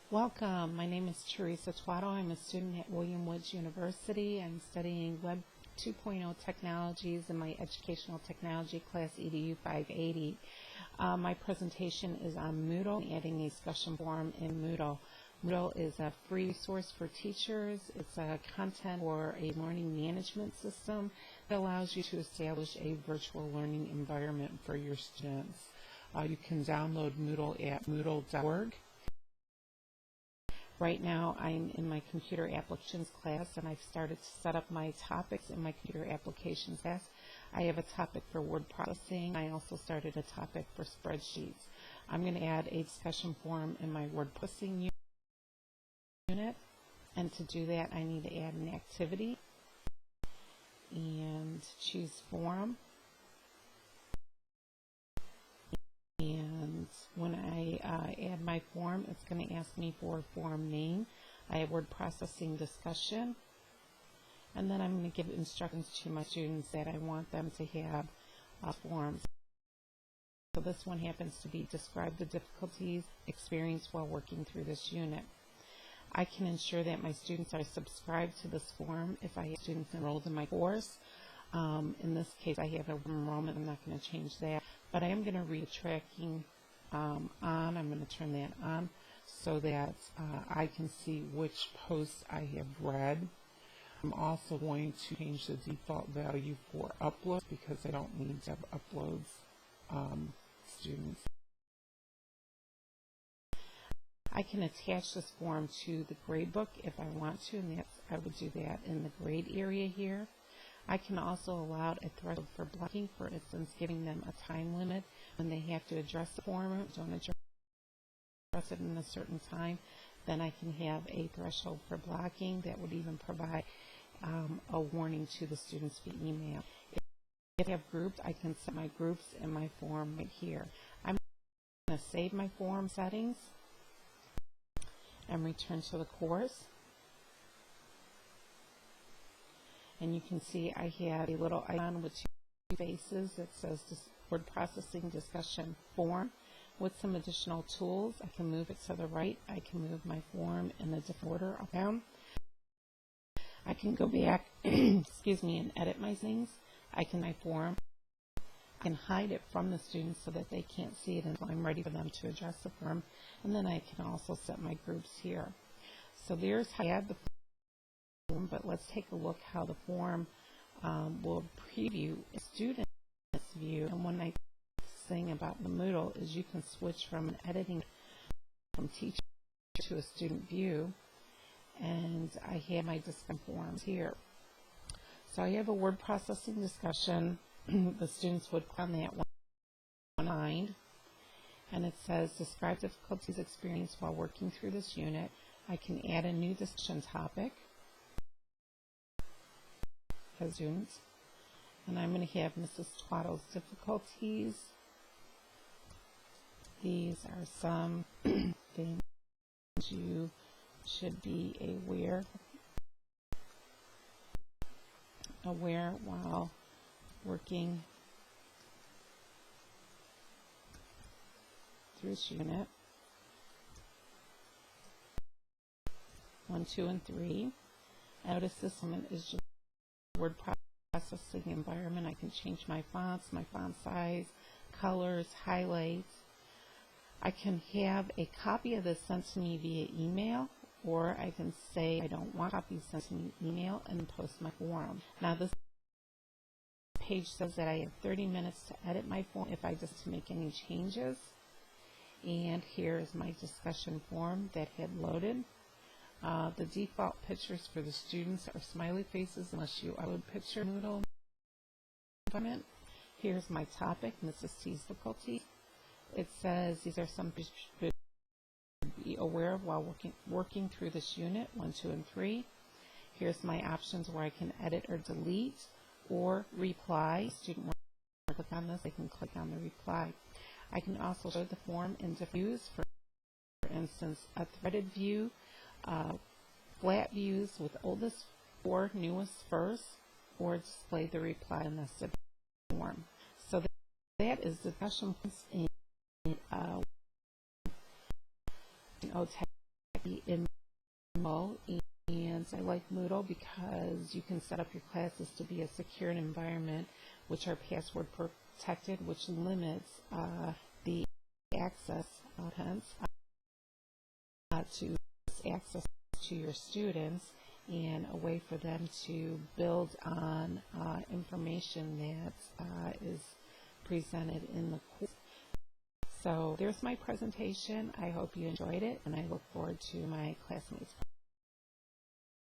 Welcome. My name is Radeka-Twaddle. I'm a student at William Woods University. I'm studying Web 2.0 technologies in my educational technology class EDU 580. My presentation is on Moodle, adding a discussion forum in Moodle. Moodle is a free resource for teachers. It's a content or a learning management system that allows you to establish a virtual learning environment for your students. You can download Moodle at moodle.org. Right now, I'm in my computer applications class, and I've started to set up my topics in my computer applications class. I have a topic for word processing. I also started a topic for spreadsheets. I'm going to add a discussion forum in my word processing unit, and to do that, I need to add an activity and choose forum. And when I add my form, it's going to ask me for a forum name. I have word processing discussion, and then I'm going to give instructions to my students that I want them to have forums. So this one happens to be describe the difficulties experienced while working through this unit. I can ensure that my students are subscribed to this forum if I have students enrolled in my course. In this case, I have an enrollment. I'm not going to change that. But I am going to read tracking on. I'm going to turn that on so that I can see which posts I have read. I'm also going to change the default value for uploads because I don't need to have uploads students. I can attach this form to the gradebook if I want to, and I would do that in the grade area here. I can also allow a threshold for blocking, for instance, giving them a time limit when they have to address the form. Don't address it in a certain time. Then I can have a threshold for blocking that would even provide a warning to the students via email. If I have groups, I can set my groups in my form right here. I'm going to save my form settings and return to the course. And you can see I have a little icon with two faces that says word processing discussion form. With some additional tools, I can move it to the right. I can move my form in a different order up down. I can go back, excuse me, and edit my things. I can my form. I can hide it from the students so that they can't see it until I'm ready for them to address the form. And then I can also set my groups here. So there's how I add the form, but let's take a look how the form will preview a student's view. And one nice thing about the Moodle is you can switch from an editing from teacher to a student view. And I have my discussion forms here. So I have a word processing discussion. The students would click on that one line, and it says describe difficulties experienced while working through this unit. I can add a new discussion topic as students, and I'm going to have Mrs. Twaddle's difficulties. These are some things you should be aware while working through this unit. 1, 2, and 3. Notice this one is just word processing environment. I can change my fonts, my font size, colors, highlights. I can have a copy of this sent to me via email, or I can say I don't want copies sent to me email and post my forum. Now this page says that I have 30 minutes to edit my form if I just make any changes. And here is my discussion form that had loaded. The default pictures for the students are smiley faces unless you upload picture Moodle environment. Here's my topic, Mrs. T's difficulty. It says these are some things you should be aware of while working through this unit, 1, 2, and 3. Here's my options where I can edit or delete or reply. Student wants to click on this, they can click on the reply. I can also show the form in different views. For instance, a threaded view, flat views with oldest or newest first, or display the reply in the form. So that is discussion points in in Moodle, and I like Moodle because you can set up your classes to be a secure environment, which are password protected, which limits the access hence to access to your students, and a way for them to build on information that is presented in the course. So there's my presentation. I hope you enjoyed it, and I look forward to my classmates'